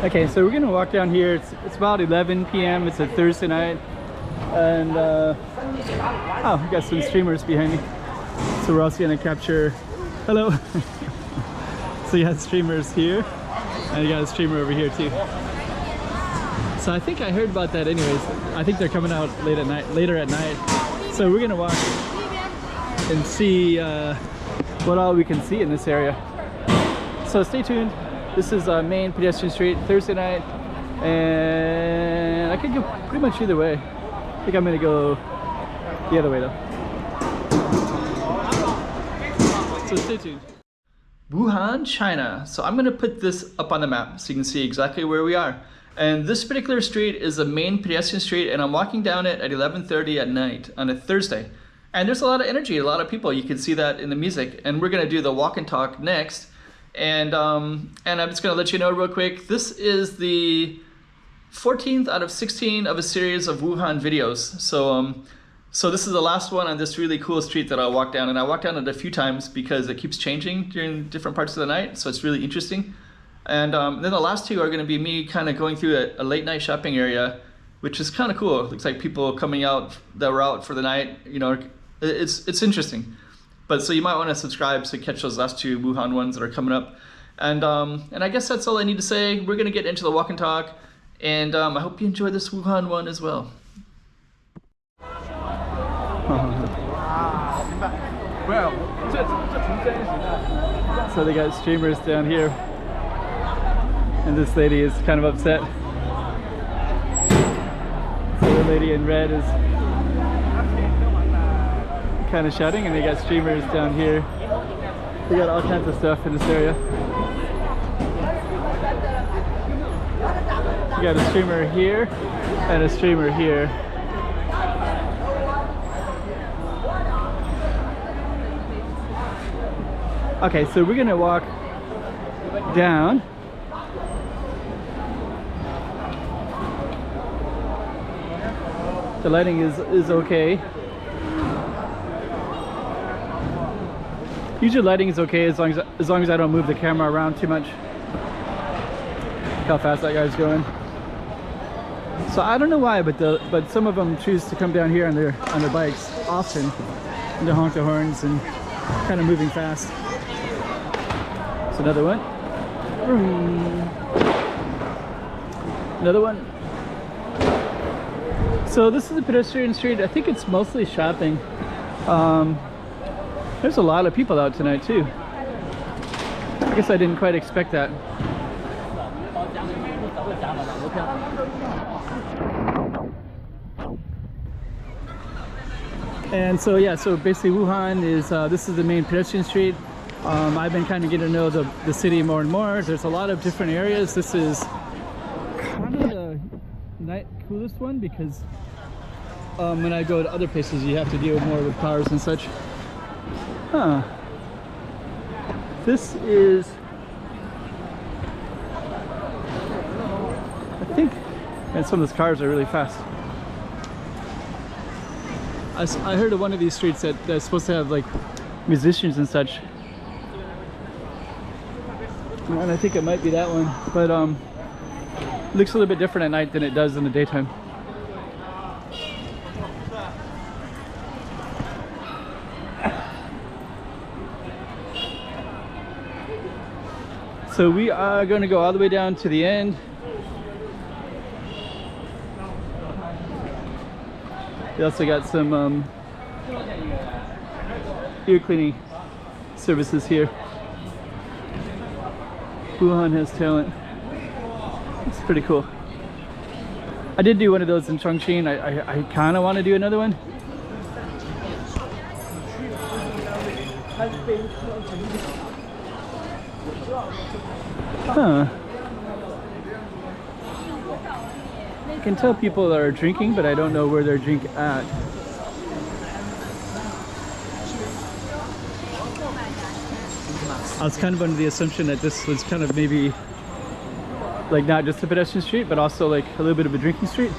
Okay, so we're gonna walk down here. It's about 11 p.m. It's a Thursday night, and oh, we got some streamers behind me. So we're also gonna capture. Hello. So you got streamers here, and you got a streamer over here too. So I think I heard about that anyways. I think they're coming out later at night. So we're gonna walk and see what all we can see in this area. So stay tuned. This is main Pedestrian Street, Thursday night, and I could go pretty much either way. I think I'm gonna go the other way though. So stay tuned. Wuhan, China. So I'm gonna put this up on the map so you can see exactly where we are. And this particular street is a main pedestrian street, and I'm walking down it at 11:30 at night on a Thursday. And there's a lot of energy, a lot of people. You can see that in the music. And we're gonna do the walk and talk next. And I'm just gonna let you know real quick, this is the 14th out of 16 of a series of Wuhan videos. So this is the last one on this really cool street that I walked down, and I walked down it a few times because it keeps changing during different parts of the night, so it's really interesting. And then the last two are gonna be me kind of going through a late night shopping area, which is kind of cool. It looks like people coming out that were out for the night, you know, it's interesting. But so you might want to subscribe to catch those last two Wuhan ones that are coming up. And I guess that's all I need to say. We're gonna get into the walk and talk, and I hope you enjoy this Wuhan one as well. So they got streamers down here, and this lady is kind of upset. So the lady in red is kind of shouting, and they got streamers down here. They got all kinds of stuff in this area. You got a streamer here and a streamer here. Okay, so we're gonna walk down. The lighting is okay. Usually lighting is okay as long as I don't move the camera around too much. Look how fast that guy's going. So I don't know why, but some of them choose to come down here on their bikes often, and they honk their horns and kind of moving fast. So another one. Another one. So this is the pedestrian street. I think it's mostly shopping. There's a lot of people out tonight too. I guess I didn't quite expect that. And so yeah, so basically Wuhan is, this is the main pedestrian street. I've been kind of getting to know the city more and more. There's a lot of different areas. This is kind of the coolest one because when I go to other places you have to deal more with cars and such. Huh. This is, I think, and some of these cars are really fast. I heard of one of these streets that's supposed to have like musicians and such. And I think it might be that one, but it looks a little bit different at night than it does in the daytime. So we are going to go all the way down to the end. We also got some ear cleaning services here. Wuhan has talent. It's pretty cool. I did do one of those in Chongqing. I kind of want to do another one. Huh. I can tell people are drinking, but I don't know where they're drinking at. I was kind of under the assumption that this was kind of maybe like not just a pedestrian street, but also like a little bit of a drinking street.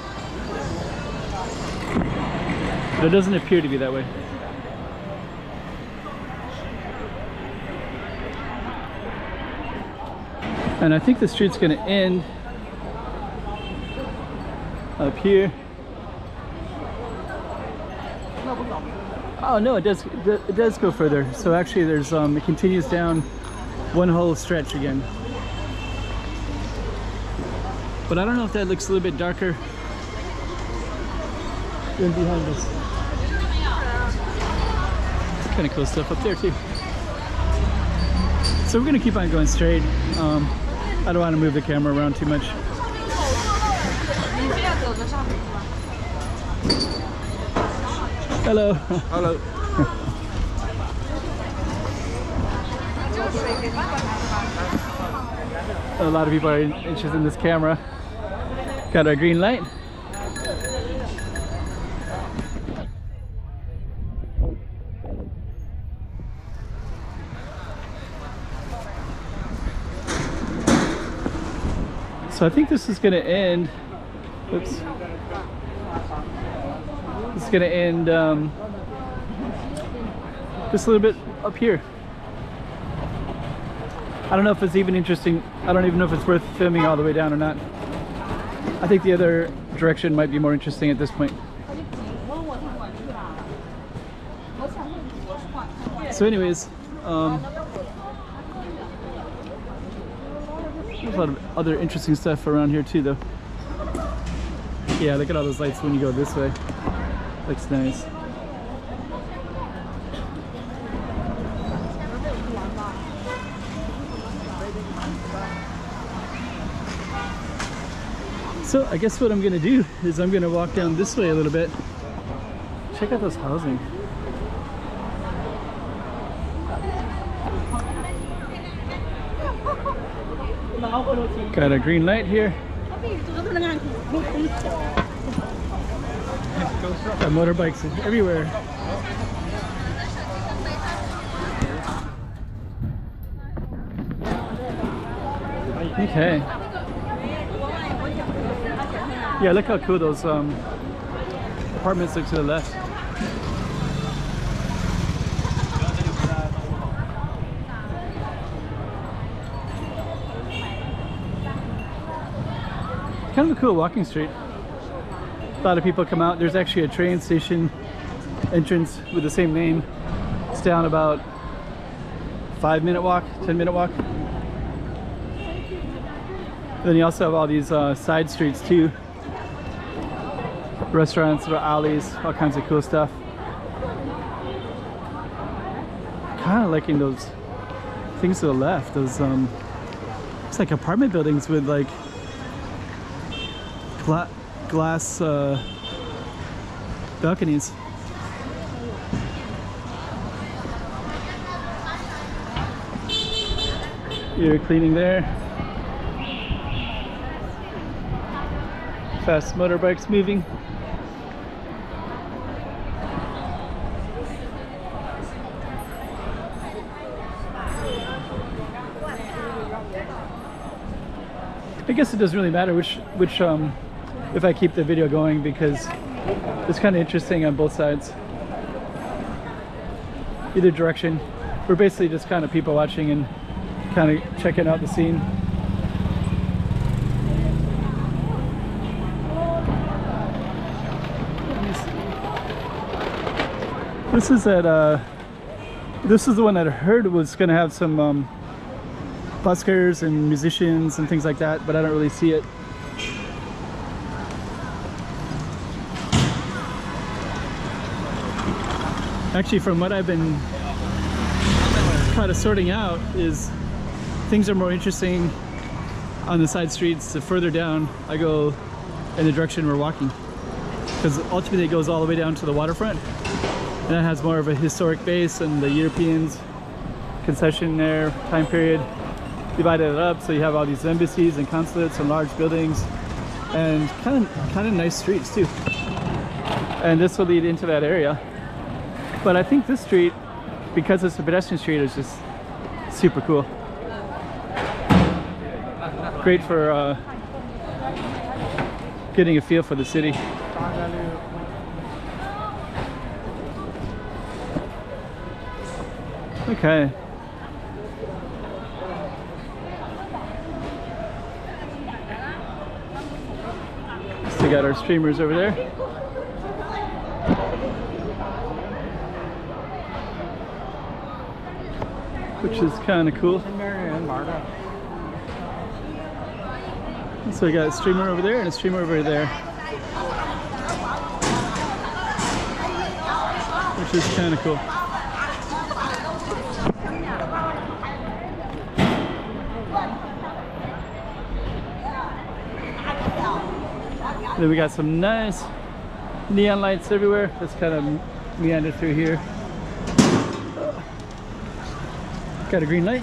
But it doesn't appear to be that way. And I think the street's going to end Up here. Oh no, it does go further. So actually there's it continues down one whole stretch again. But I don't know if that looks a little bit darker than behind us. Kind of cool stuff up there too. So we're gonna keep on going straight. I don't want to move the camera around too much. Hello. Hello. A lot of people are interested in this camera. Got our green light. So I think this is going to end. Oops. It's going to end just a little bit up here. I don't know if it's even interesting. I don't even know if it's worth filming all the way down or not. I think the other direction might be more interesting at this point. So anyways, there's a lot of other interesting stuff around here too though. Yeah, look at all those lights when you go this way. Looks nice. So I guess what I'm gonna do is I'm gonna walk down this way a little bit. Check out those housing. Got a green light here. Got motorbikes everywhere. Okay. Yeah, look how cool those apartments look to the left. Kind of a cool walking street. A lot of people come out. There's actually a train station entrance with the same name. It's down about 5-minute walk, 10-minute walk. Then you also have all these side streets too. Restaurants, little alleys, all kinds of cool stuff. Kind of liking those things to the left. Those it's like apartment buildings with like glass balconies. You're cleaning there. Fast motorbikes moving. I guess it doesn't really matter which if I keep the video going, because it's kind of interesting on both sides. Either direction. We're basically just kind of people watching and kind of checking out the scene. This is at this is the one that I heard was going to have some buskers and musicians and things like that, but I don't really see it. Actually, from what I've been kind of sorting out, is things are more interesting on the side streets. The further down I go in the direction we're walking, because ultimately it goes all the way down to the waterfront, and that has more of a historic base, and the Europeans concession there time period divided it up, so you have all these embassies and consulates and large buildings and kind of nice streets too, and this will lead into that area. But I think this street, because it's a pedestrian street, is just super cool. Great for getting a feel for the city. Okay. we got our streamers over there. Which is kind of cool. So we got a streamer over there and a streamer over there. Which is kind of cool. Then we got some nice neon lights everywhere. Let's kind of meander through here. Got a green light.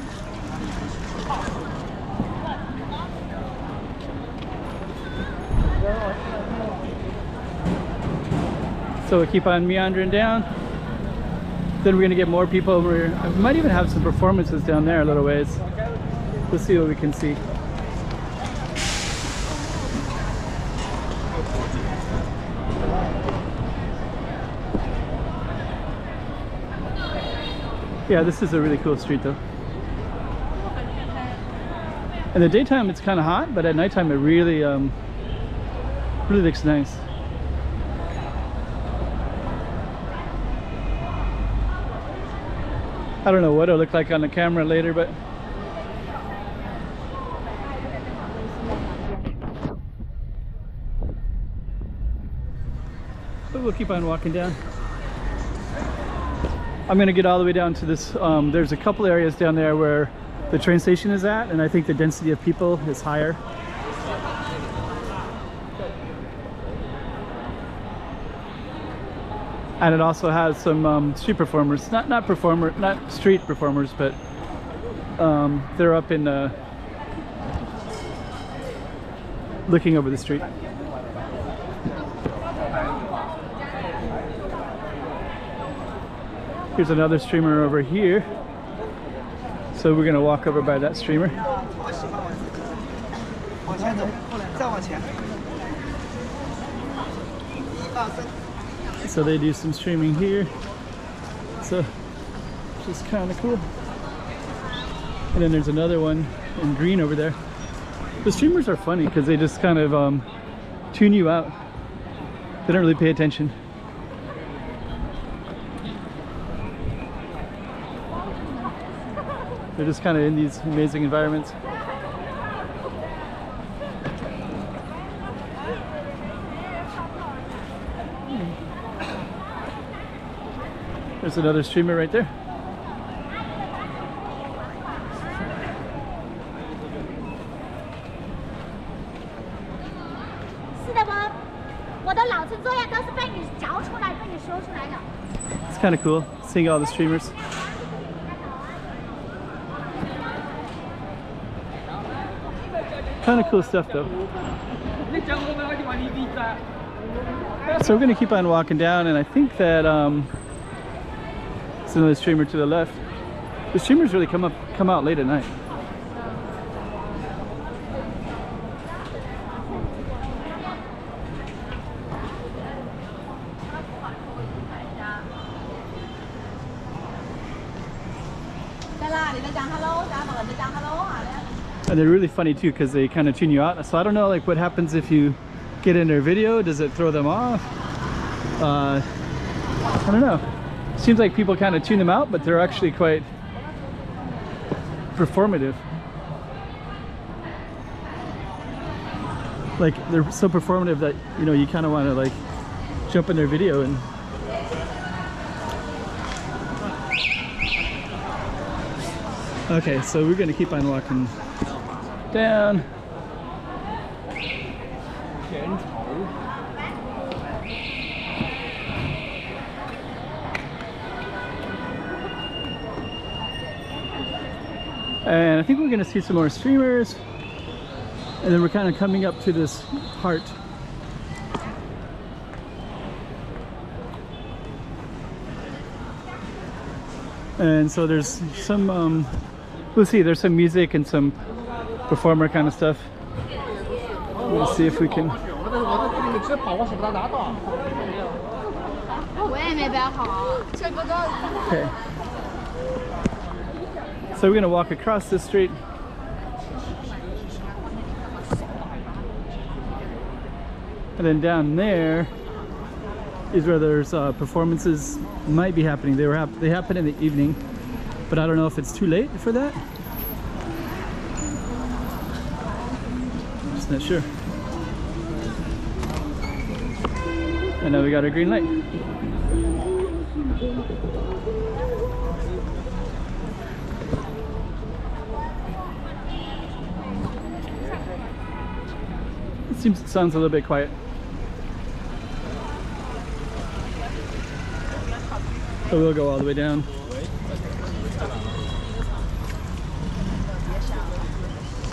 So we keep on meandering down. Then we're gonna get more people over. We might even have some performances down there a little ways. Let's see what we can see. Yeah, this is a really cool street though. In the daytime it's kind of hot, but at nighttime it really really looks nice. I don't know what it'll look like on the camera later, but we'll keep on walking down. I'm gonna get all the way down to this. There's a couple areas down there where the train station is at, and I think the density of people is higher. And it also has some street performers, not street performers, but they're up in looking over the street. Here's another streamer over here. So we're gonna walk over by that streamer. So they do some streaming here. So which is kind of cool. And then there's another one in green over there. The streamers are funny because they just kind of tune you out. They don't really pay attention. They're just kind of in these amazing environments. There's another streamer right there. It's kind of cool seeing all the streamers. Kind of cool stuff though. So we're gonna keep on walking down, and I think that it's another streamer to the left. The streamers really come out late at night. And they're really funny too because they kind of tune you out. So I don't know like what happens if you get in their video. Does it throw them off? I don't know. Seems like people kind of tune them out, but they're actually quite performative. Like they're so performative that, you know, you kind of want to like jump in their video and okay, so we're gonna keep on walking down. And I think we're gonna see some more streamers, and then we're kind of coming up to this heart. And so there's some we'll see, there's some music and some performer kind of stuff. Let's see if we can. Okay. So we're gonna walk across this street. And And then down there is where there's performances might be happening. They happen in the evening, but I don't know if it's too late for that. Just not sure. And now we got our green light. It sounds a little bit quiet. So we'll go all the way down.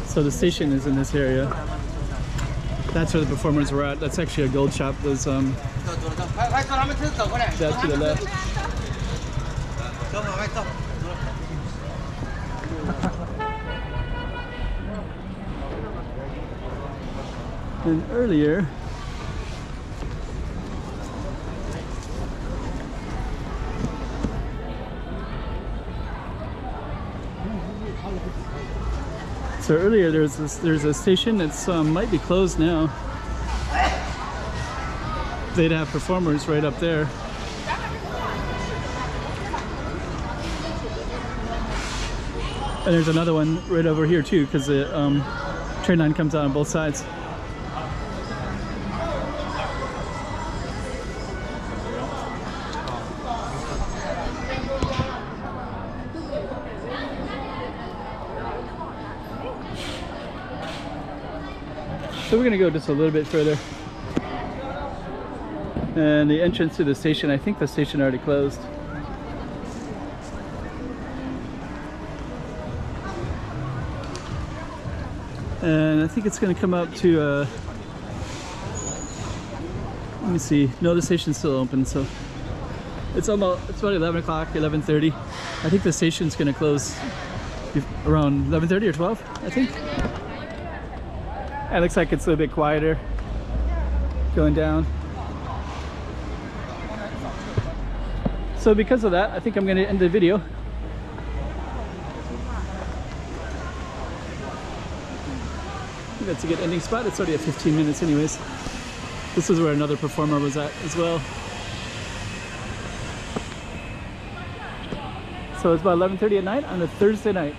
So the station is in this area. That's where the performers were at. That's actually a gold shop. Those that to the left. And earlier, there's a station that's might be closed now. They'd have performers right up there. And there's another one right over here too, because the train line comes out on both sides. So we're gonna go just a little bit further. And the entrance to the station, I think the station already closed. And I think it's gonna come up to, let me see, no, the station's still open, so it's about 11 o'clock, 11:30. I think the station's gonna close around 11:30 or 12, I think. It looks like it's a little bit quieter going down. So because of that, I think I'm going to end the video. That's a good ending spot. It's already at 15 minutes anyways. This is where another performer was at as well. So it's about 11:30 at night on a Thursday night.